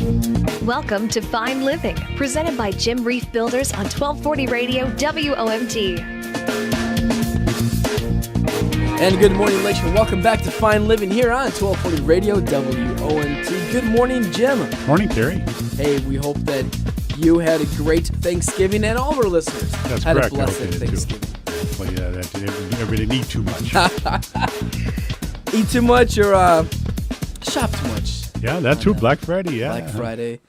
Welcome to Fine Living, presented by Jim Reif Builders on 1240 Radio WOMT. And good morning, Lakeshore. Welcome back to Fine Living here on 1240 Radio WOMT. Good morning, Jim. Morning, Terry. Hey, we hope that you had a great Thanksgiving, and all of our listeners had correct. a blessed Thanksgiving. Well, yeah, everybody didn't eat too much. Eat too much or shop too much. Yeah, that's true. Black Friday, yeah. Black Friday,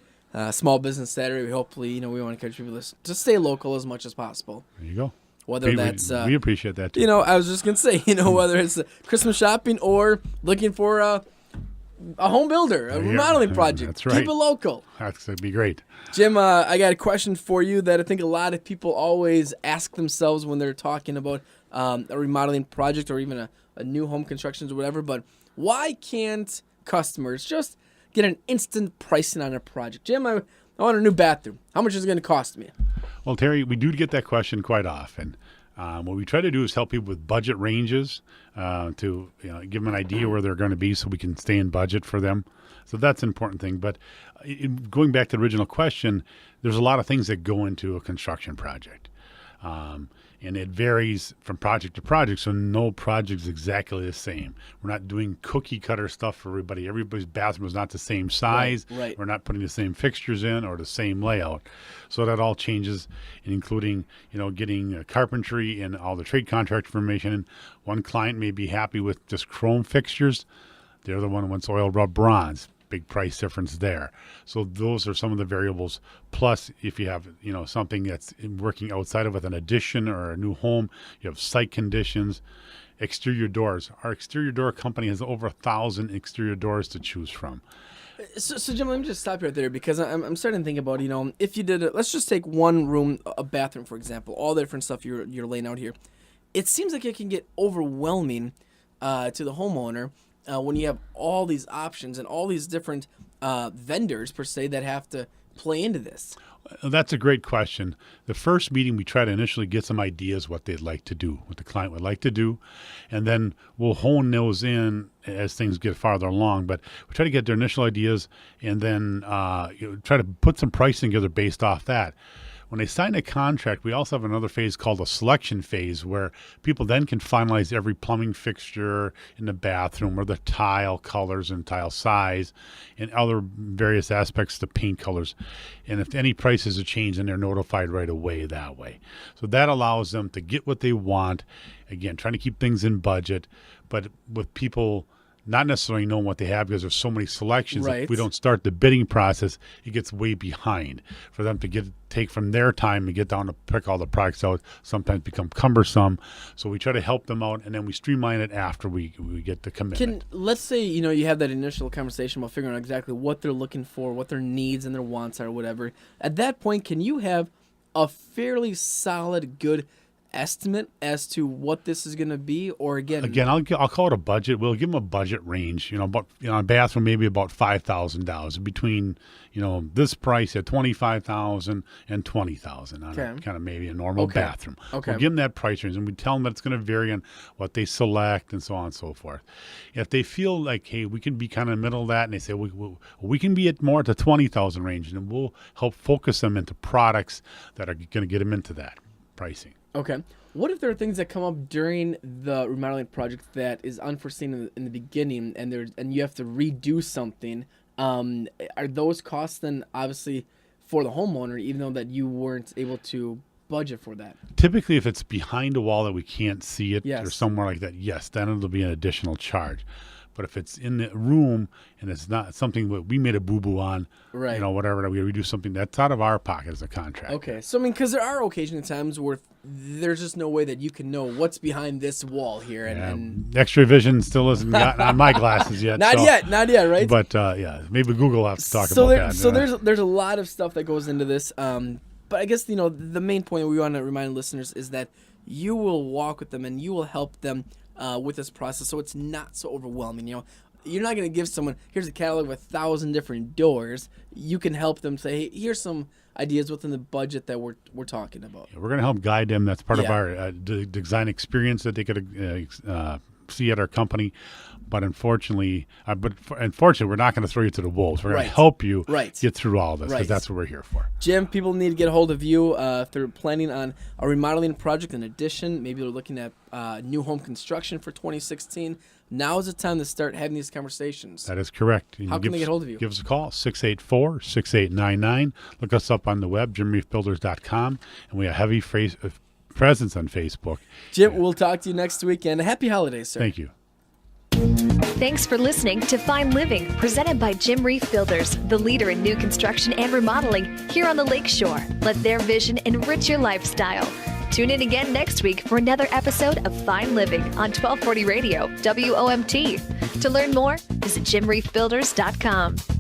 Small Business Saturday. Hopefully, we want to encourage people to stay local as much as possible. There you go. Whether that's we appreciate that too. I was just gonna say, whether it's Christmas shopping or looking for a home builder, a remodeling project. That's right. Keep it local. That's gonna be great. Jim, I got a question for you that I think a lot of people always ask themselves when they're talking about a remodeling project or even a new home construction or whatever. But why can't customers just get an instant pricing on a project? Jim, I want a new bathroom. How much is it going to cost me? Well, Terry, we do get that question quite often. What we try to do is help people with budget ranges to give them an idea where they're going to be so we can stay in budget for them. So that's an important thing. But going back to the original question, there's a lot of things that go into a construction project. And it varies from project to project, so no project is exactly the same. We're not doing cookie cutter stuff for everybody. Everybody's bathroom is not the same size. Right. We're not putting the same fixtures in or the same layout. So that all changes, including getting carpentry and all the trade contract information. And one client may be happy with just chrome fixtures. The other one wants oil rub bronze. Big price difference there. So those are some of the variables. Plus, if you have something that's working outside of an addition or a new home, you have site conditions, exterior doors. Our exterior door company has over 1,000 exterior doors to choose from. So Jim, let me just stop you right there because I'm starting to think about if you did let's just take one room, a bathroom for example, all the different stuff you're laying out here. It seems like it can get overwhelming to the homeowner. When you have all these options and all these different vendors, per se, that have to play into this? That's a great question. The first meeting, we try to initially get some ideas what they'd like to do, what the client would like to do, and then we'll hone those in as things get farther along. But we try to get their initial ideas and then try to put some pricing together based off that. When they sign a contract, we also have another phase called a selection phase where people then can finalize every plumbing fixture in the bathroom or the tile colors and tile size and other various aspects to paint colors. And if any prices are changed, then they're notified right away that way. So that allows them to get what they want. Again, trying to keep things in budget, but with people not necessarily knowing what they have because there's so many selections. Right. If we don't start the bidding process, it gets way behind. For them to take from their time to get down to pick all the products out, sometimes become cumbersome. So we try to help them out, and then we streamline it after we get the commitment. Let's say you have that initial conversation about figuring out exactly what they're looking for, what their needs and their wants are, whatever. At that point, can you have a fairly solid, good estimate as to what this is going to be? Or again, I'll call it a budget. We'll give them a budget range, about a bathroom maybe about $5,000 between this price at $25,000 and $20,000 on kind of maybe a normal bathroom. Okay. We'll give them that price range and we tell them that it's going to vary on what they select and so on and so forth. If they feel like, hey, we can be kind of in the middle of that, and they say we can be at more at the $20,000 range, and we'll help focus them into products that are going to get them into that pricing. Okay. What if there are things that come up during the remodeling project that is unforeseen in the beginning, and you have to redo something? Are those costs then obviously for the homeowner, even though that you weren't able to budget for that? Typically, if it's behind a wall that we can't see it Yes. or somewhere like that, yes, then it'll be an additional charge. But if it's in the room and it's not something that we made a boo-boo on, Right. Whatever, we do something that's out of our pocket as a contractor. Okay. So, because there are occasional times where there's just no way that you can know what's behind this wall here. And X-ray vision still isn't gotten on my glasses yet. Not yet, right? But, maybe Google will have to talk about that. So there's a lot of stuff that goes into this. But I guess, the main point we want to remind listeners is that you will walk with them and you will help them with this process, so it's not so overwhelming. You're not going to give someone, here's a catalog of 1,000 different doors. You can help them say, hey, here's some ideas within the budget that we're talking about. We're going to help guide them. That's part of our design experience that they could see at our company. But unfortunately, we're not going to throw you to the wolves. We're going Right. to help you Right. get through all this because Right. that's what we're here for. Jim, people need to get a hold of you if they're planning on a remodeling project, an addition. Maybe they're looking at new home construction for 2016. Now is the time to start having these conversations. That is correct. How can they get hold of you? Give us a call, 684-6899. Look us up on the web, jimreifbuilders.com. And we have heavy presence on Facebook. Jim, we'll talk to you next week, and happy holidays, sir. Thank you. Thanks for listening to Fine Living, presented by Jim Reif Builders, the leader in new construction and remodeling here on the Lakeshore. Let their vision enrich your lifestyle. Tune in again next week for another episode of Fine Living on 1240 Radio, WOMT. To learn more, visit jimreifbuilders.com.